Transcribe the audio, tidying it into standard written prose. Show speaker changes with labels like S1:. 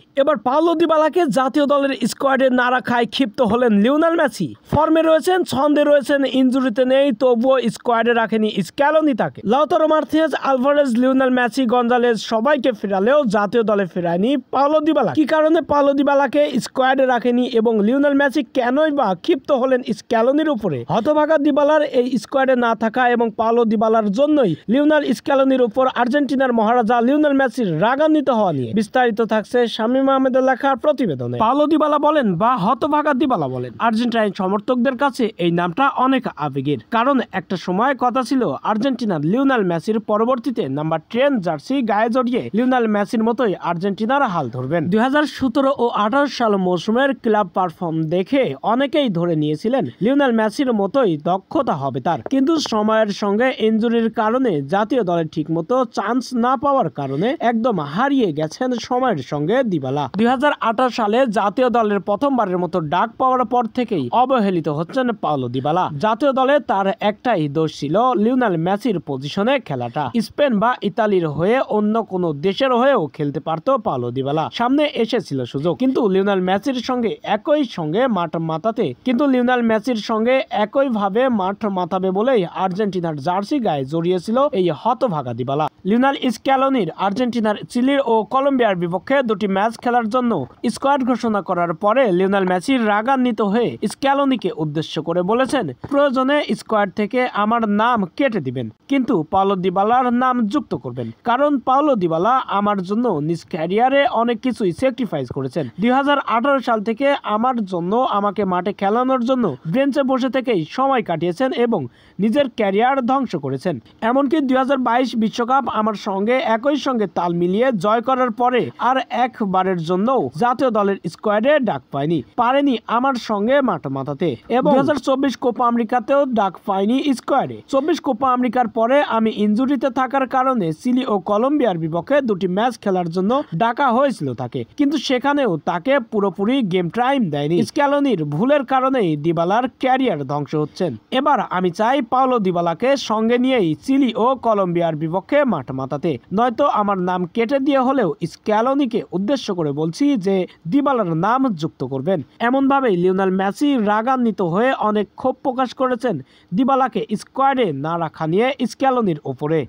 S1: এবার পাওলো দিবালাকে জাতীয় দলের স্কোয়াডে না রাখায় ক্ষিপ্ত হলেন লিওনেল মেসি। ফর্মে রয়েছেন, ছন্দে রয়েছেন, ইনজুরিতে নেই, তবুও স্কোয়াডে রাখেনি স্ক্যালোনি তাকে। Lautaro Martinez, Alvarez, Lionel Messi, Gonzalez সবাইকে ফেরালেও জাতীয় দলে ফেরায়নি পাওলো দিবালা। কি কারণে পাওলো দিবালাকে স্কোয়াডে রাখেনি এবং লিওনেল মেসি কেনই বা ক্ষিপ্ত হলেন স্ক্যালোনির উপরে? হতভাগা দিবালার এই স্কোয়াডে না থাকা এবং পাওলো দিবালার জন্যই লিওনেল স্ক্যালোনির উপর আর্জেন্টিনার মহারাজা লিওনেল মেসির রাগান্বিত হওয়া নিয়ে বিস্তারিত থাকছে শামীম আহমেদের লেখার প্রতিবেদনে। পাওলো দিবালা বলেন বা হতভাগা দিবালা বলেন, আর্জেন্টাইন সমর্থকদের কাছে এই নামটা অনেক আবেগের। কারণ একটা সময় কথা ছিল আর্জেন্টিনার লিওনেল মেসির পরবর্তীতে নাম্বার 10 জার্সি গায়ে জড়িয়ে লিওনেল মেসির মতোই আর্জেন্টিনার হাল ধরবেন। 2017 ও 18 সাল মৌসুমের ক্লাব পারফর্ম দেখে অনেকেই ধরে নিয়েছিলেন লিওনেল মেসির মতোই দক্ষতা হবে তার। কিন্তু সময়ের সঙ্গে ইনজুরির কারণে জাতীয় দলে ঠিকমতো চান্স না পাওয়ার কারণে একদম হারিয়ে গেছেন সময়ের সঙ্গে দিবালা। 2018 সালে জাতীয় দলের প্রথমবারের মতো ডাক পাওয়ার পর থেকেই অবহেলিত হচ্ছেন পাওলো দিবালা। জাতীয় দলে তার একটাই দোষ ছিল লিওনেল মেসির পজিশনে খেলাটা। স্পেন বা ইতালির হয়ে অন্য কোনো দেশের হয়েও খেলতে পারতো পাওলো দিবালা, সামনে এসেছিল সুযোগ। কিন্তু লিওনেল মেসির সঙ্গে একইভাবে মাঠ মাতাবে বলেই আর্জেন্টিনার জার্সি গায়ে জড়িয়েছিল এই হতভাগা দিবালা। লিওনেল স্ক্যালোনির আর্জেন্টিনার, চিলি ও কলম্বিয়ার বিপক্ষে দুটি ম্যাচ খেলার জন্য স্কোয়াড ঘোষণা করার পরে লিওনেল মেসি রাগান্বিত হয়ে স্ক্যালোনিকে উদ্দেশ্য করে বলেছেন, প্রয়োজনে স্কোয়াড থেকে আমার নাম কেটে দিবেন, কিন্তু পাওলো দিবালার নাম যুক্ত করবেন। কারণ পাওলো দিবালা আমার জন্য নিজ ক্যারিয়ারে অনেক কিছুই স্যাক্রিফাইস করেছেন। 2018 সাল থেকে আমার জন্য, আমাকে মাঠে খেলানোর জন্য বেঞ্চে বসে থেকেই সময় কাটিয়েছেন এবং নিজের ক্যারিয়ার ধ্বংস করেছেন। এমনকি 2022 বিশ্বকাপ আমার সঙ্গে একই সঙ্গে তাল মিলিয়ে জয় করার পরে আর একবারের জন্য জাতীয় দলের স্কোয়াডে ডাক পারেনি আমার সঙ্গে মাঠ মাতাতে। এবং 2024 কোপা আমেরিকাতেও ডাক পায়নি স্কোয়াডে। 24 কোপা আমেরিকার পরে আমি ইনজুরিতে থাকার কারণে চিলি ও কলম্বিয়ার বিপক্ষে দুটি ম্যাচ খেলার জন্য ডাকা হয়েছিল তাকে, কিন্তু সেখানেও তাকে পুরোপুরি গেম টাইম দেয়নি। স্ক্যালোনির ভুলের কারণেই দিবালার ক্যারিয়ার ধ্বংস হচ্ছেন। এবার আমি চাই পাওলো দিবালাকে সঙ্গে নিয়েই চিলি ও কলম্বিয়ার বিপক্ষে মাঠ মাতাতে, নয়তো আমার নাম কেটে দিয়ে হলেও স্ক্যালোনিকে উদ্দেশ্য করে বলছি যে দিবালার নাম যুক্ত করবেন। এমনভাবেই লিওনেল মেসি রাগান্বিত হয়ে অনেক ক্ষোভ প্রকাশ করেছেন দিবালাকে স্কোয়াডে না রাখা নিয়ে স্ক্যালোনির উপরে।